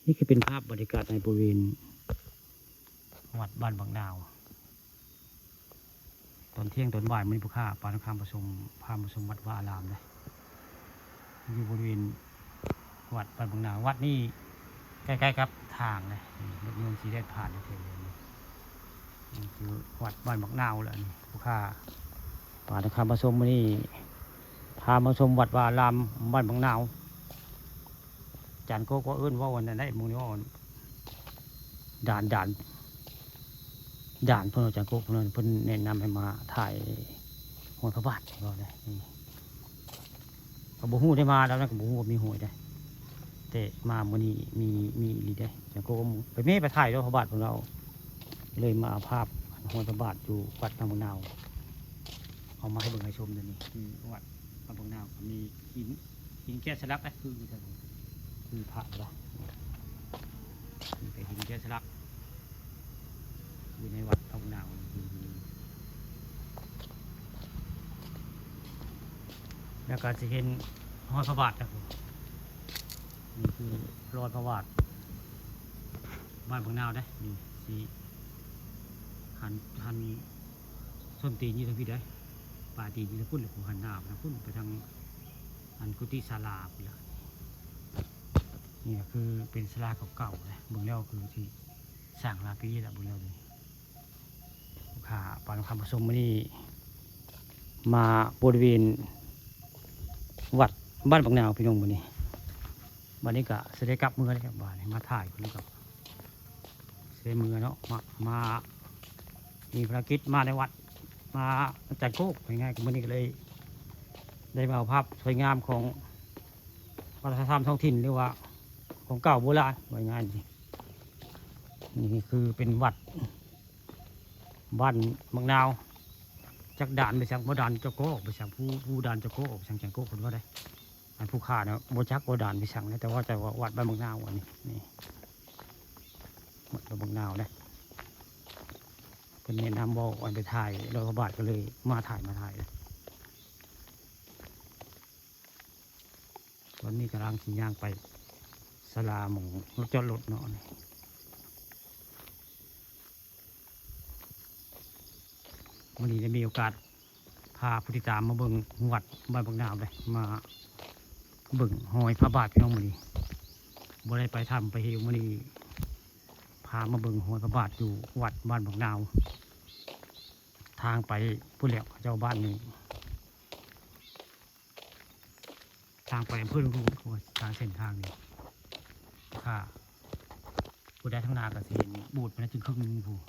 นี่คือเป็นภาพบรรยากาศในบริเวณวัดบ้านบางนาวตอนเที่ยงตอนบ่ายมันผู้ข้าปานคามประชุมพาประชุมวัดวาอารามเลยอยู่บริเวณวัดบ้านบางนาววัดนี่ใกล้ๆกับทางเลยรถยนต์สีแดงผ่านอยู่เทีเลยนี่คือวัดบ้านบางนาวแหละนี่ผู้ข้าปานคามประชุมนี่พามาชมวัดวาอารามบ้านบางนาวจานโก้ก็เอื้นว่าวันนั้นได้มึงนี่ว่าด่านเพื่อนอาจารย์โก้เพื่อนแนะนำให้มาถ่ายหัวพระบาทก็ได้กับบุหูได้มาแล้วนะกับบุหูมีหวยได้แต่มาเมื่อนี้มีอีได้อาจารย์โก้ไปเม่ไปถ่ายแล้วพระบาทของเราเลยมาเอาภาพหัวพระบาทอยู่วัดบางบางนาวเอามาให้เบิ่งให้ชมเดี๋ยวนี้คือวัดบางบางนาวมีหินแก้สลักนะคือพระละแต่หินแก้สลักอยู่ในวัดบางนาวแล้วก็จะเห็นรอยพระบาทนะผมนี่คือรอยพระบาทบ้านบางนาวได้นี่สีหันส้นตีนยี่ทางพี่ได้ป่าตีนยี่ทางพุ่นหรือหันหน้าทางพุ่นไปทางหันกุฏิศาลาไปละนี่คือเป็นศาลาเก่าๆเลยเบื้องแล้วคือที่สร้างลาปีแหละเบื้องแล้วเลยข้าปานคำผสมนี่มาบริเวณวัดบ้านบางนาวพี่น้องวันนี้ก็เสด็จกลับเมืองเลยครับบ้านมาถ่ายคนกับเสด็จเมืองเนาะมามีภารกิจมาในวัดมาจัดโคกง่ายๆวันนี้ก็เลยได้มาเอาภาพสวยงามของวัฒนธรรมท้องถิ่นหรือว่าของเก่าโบราณไว้ง่ายนี่คือเป็นวัดบ้านบางนาวจากด่านไปสั่งบ่ด่านเจ้าโก้ไปสั่งผู้ด่านเจ้าโก้สั่งจังโก้คนว่าได้อันผู้ขาเนาะโบจักโบด่านไปสั่งนะแต่ว่าจะวัดบ้านบางนาวอันนี้นี่วัดบ้านบางนาวนะเป็นเน้นทำบอกวันไปถ่ายเราพระบาทก็เลยมาถ่ายเลยตอนนี้กำลังขี่ย่างไปศาลาหมู่รถจอดรถเนาะวันนี้ได้มีโอกาสพาผู้ติดตามมาเบิ่งวัดบ้านบางนาวเลยมาเบิ่งหอยพระบาทพี่น้องวันนี้บ่ได้ไปทำไปเฮววันนี้พามาเบิ่งหอยพระบาทอยู่วัดบ้านบางนาวทางไปผู้เหลียวเจ้าบ้านนี่ทางไปเพื่อนรู้ทางเส้นทางนี้ค่ะผู้ได้ทั้งนาก็เห็นบูดมันจึงครึ่งนึงผู้